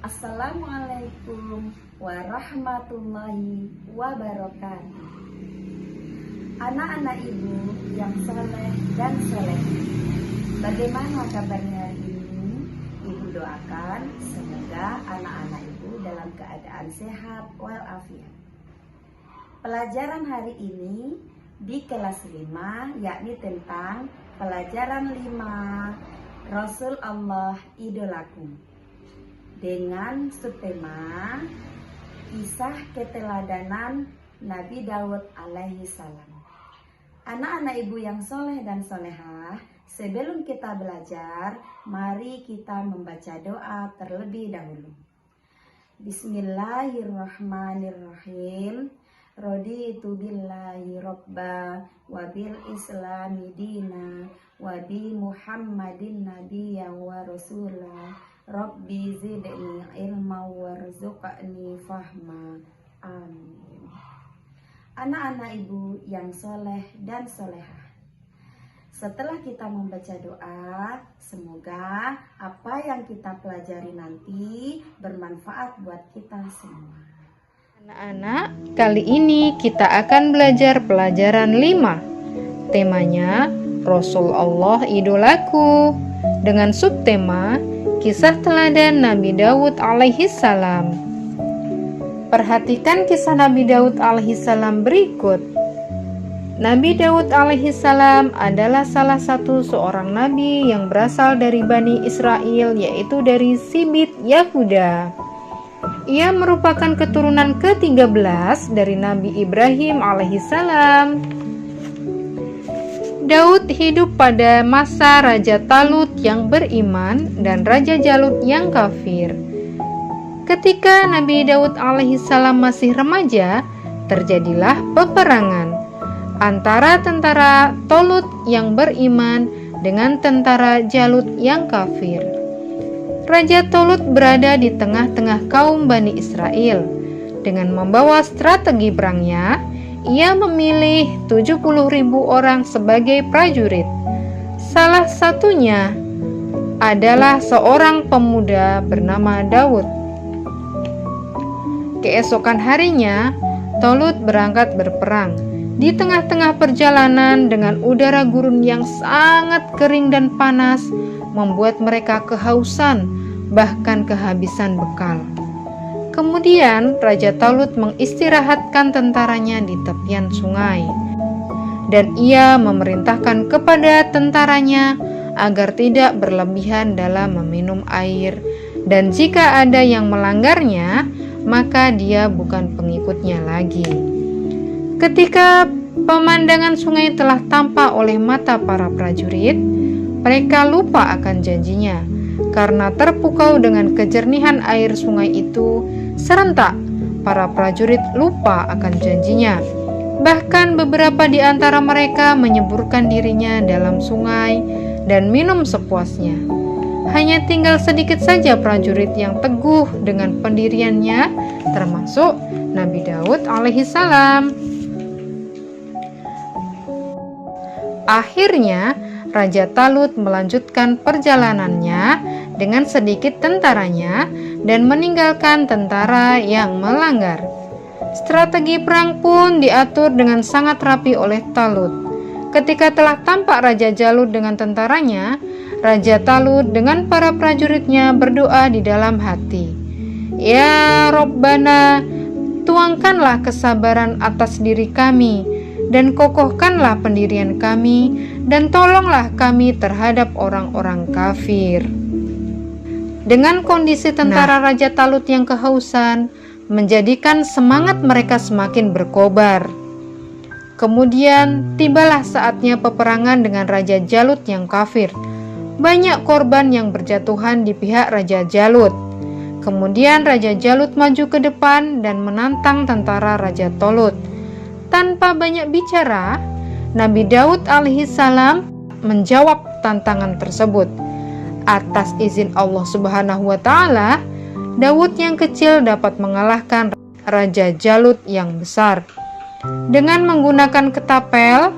Assalamualaikum warahmatullahi wabarakatuh. Anak-anak ibu yang soleh dan soleh, bagaimana kabarnya hari ini? Ibu doakan semoga anak-anak ibu dalam keadaan sehat walafiat. Pelajaran hari ini di kelas 5 yakni tentang pelajaran 5 Rasul Allah Idolaku, dengan subtema kisah keteladanan Nabi Daud alaihi salam. Anak-anak ibu yang soleh dan solehah, sebelum kita belajar, mari kita membaca doa terlebih dahulu. Bismillahirrahmanirrahim. Raditu billahi robba wa bil islami dina wa bi muhammadin nabiyyan wa rasulah. Rabbi zidni ilma warzuqni fahma. Amin. Anak-anak ibu yang soleh dan solehah, setelah kita membaca doa, semoga apa yang kita pelajari nanti bermanfaat buat kita semua. Anak-anak, kali ini kita akan belajar pelajaran 5. Temanya Rasul Allah Idolaku, dengan subtema kisah teladan Nabi Daud alaihi salam. Perhatikan kisah Nabi Daud alaihi salam berikut. Nabi Daud alaihi salam adalah salah satu seorang nabi yang berasal dari Bani Israel, yaitu dari Sibit Yahuda. Ia merupakan keturunan ke-13 dari Nabi Ibrahim alaihissalam. Daud hidup pada masa Raja Talut yang beriman dan Raja Jalut yang kafir. Ketika Nabi Daud alaihissalam masih remaja, terjadilah peperangan antara tentara Talut yang beriman dengan tentara Jalut yang kafir. Raja Talut berada di tengah-tengah kaum Bani Israel. Dengan membawa strategi perangnya, ia memilih 70.000 orang sebagai prajurit. Salah satunya adalah seorang pemuda bernama Daud. Keesokan harinya, Talut berangkat berperang. Di tengah-tengah perjalanan dengan udara gurun yang sangat kering dan panas, membuat mereka kehausan, bahkan kehabisan bekal. Kemudian Raja Talut mengistirahatkan tentaranya di tepian sungai, dan ia memerintahkan kepada tentaranya agar tidak berlebihan dalam meminum air, dan jika ada yang melanggarnya, maka dia bukan pengikutnya lagi. Ketika pemandangan sungai telah tampak oleh mata para prajurit, mereka lupa akan janjinya. Karena terpukau dengan kejernihan air sungai itu, serentak para prajurit lupa akan janjinya. Bahkan beberapa di antara mereka menyeburkan dirinya dalam sungai dan minum sepuasnya. Hanya tinggal sedikit saja prajurit yang teguh dengan pendiriannya, termasuk Nabi Daud alaihissalam. Akhirnya Raja Talut melanjutkan perjalanannya dengan sedikit tentaranya dan meninggalkan tentara yang melanggar. Strategi perang pun diatur dengan sangat rapi oleh Talut. Ketika telah tampak Raja Jalut dengan tentaranya, Raja Talut dengan para prajuritnya berdoa di dalam hati. Ya Rabbana, tuangkanlah kesabaran atas diri kami, dan kokohkanlah pendirian kami, dan tolonglah kami terhadap orang-orang kafir. Dengan kondisi tentara Raja Talut yang kehausan, menjadikan semangat mereka semakin berkobar. Kemudian tibalah saatnya peperangan dengan Raja Jalut yang kafir. Banyak korban yang berjatuhan di pihak Raja Jalut. Kemudian Raja Jalut maju ke depan dan menantang tentara Raja Talut. Tanpa banyak bicara, Nabi Daud alaihissalam menjawab tantangan tersebut. Atas izin Allah Subhanahu wa Ta'ala, Daud yang kecil dapat mengalahkan Raja Jalut yang besar. Dengan menggunakan ketapel,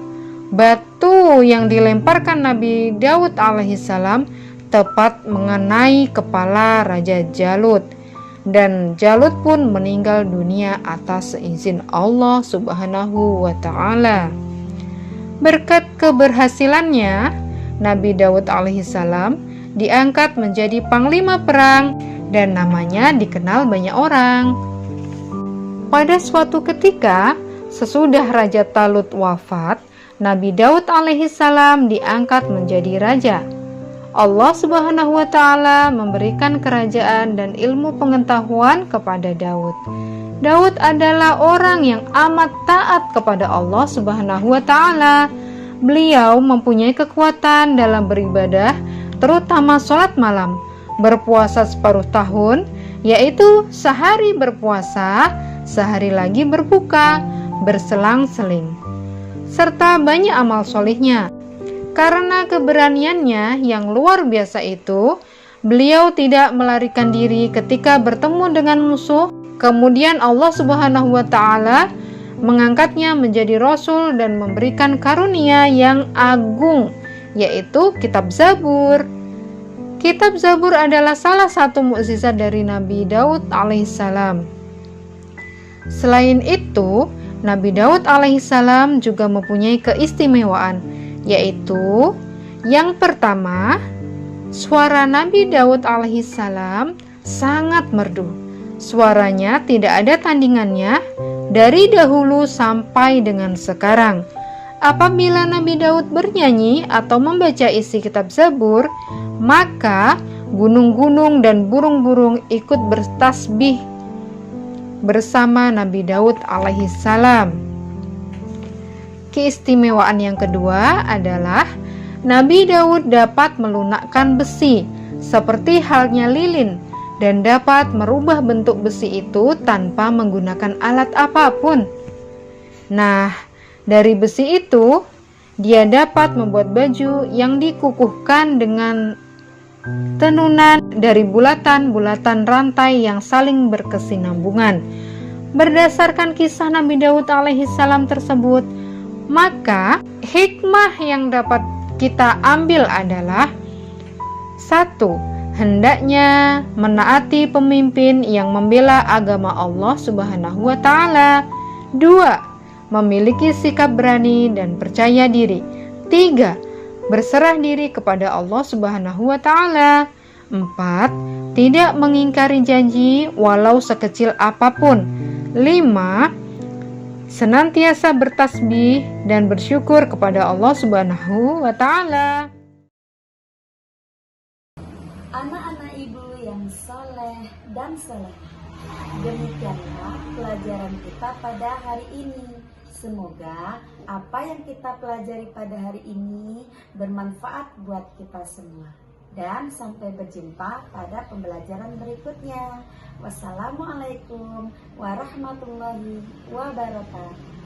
batu yang dilemparkan Nabi Daud alaihissalam tepat mengenai kepala Raja Jalut. dan Jalut pun meninggal dunia atas seizin Allah Subhanahu wa Ta'ala. Berkat keberhasilannya, Nabi Daud alaihissalam diangkat menjadi panglima perang dan namanya dikenal banyak orang. Pada suatu ketika, sesudah Raja Talut wafat, Nabi Daud alaihissalam diangkat menjadi raja. Allah Subhanahu wa Ta'ala memberikan kerajaan dan ilmu pengetahuan kepada Daud. Daud adalah orang yang amat taat kepada Allah Subhanahu wa Ta'ala. Beliau mempunyai kekuatan dalam beribadah, terutama sholat malam, berpuasa separuh tahun, yaitu sehari berpuasa, sehari lagi berbuka, berselang-seling, serta banyak amal solihnya. Karena keberaniannya yang luar biasa itu, beliau tidak melarikan diri ketika bertemu dengan musuh. Kemudian Allah Subhanahu wa Ta'ala mengangkatnya menjadi rasul dan memberikan karunia yang agung, yaitu kitab Zabur. Kitab Zabur adalah salah satu mukjizat dari Nabi Daud alaihissalam. Selain itu, Nabi Daud alaihissalam juga mempunyai keistimewaan, yaitu yang pertama, suara Nabi Daud alaihissalam sangat merdu. Suaranya tidak ada tandingannya dari dahulu sampai dengan sekarang. Apabila Nabi Daud bernyanyi atau membaca isi kitab Zabur, maka gunung-gunung dan burung-burung ikut bertasbih bersama Nabi Daud alaihissalam. Keistimewaan yang kedua adalah Nabi Daud dapat melunakkan besi seperti halnya lilin dan dapat merubah bentuk besi itu tanpa menggunakan alat apapun. Nah, dari besi itu dia dapat membuat baju yang dikukuhkan dengan tenunan dari bulatan-bulatan rantai yang saling berkesinambungan. Berdasarkan kisah Nabi Daud alaihissalam tersebut, maka hikmah yang dapat kita ambil adalah: 1. Hendaknya menaati pemimpin yang membela agama Allah Subhanahu wa Ta'ala. 2. Memiliki sikap berani dan percaya diri. 3. Berserah diri kepada Allah Subhanahu wa Ta'ala. 4. Tidak mengingkari janji walau sekecil apapun. 5. Senantiasa bertasbih dan bersyukur kepada Allah Subhanahu wa Ta'ala. Anak-anak ibu yang soleh dan soleh, demikianlah pelajaran kita pada hari ini. Semoga apa yang kita pelajari pada hari ini bermanfaat buat kita semua. Dan sampai berjumpa pada pembelajaran berikutnya. Wassalamualaikum warahmatullahi wabarakatuh.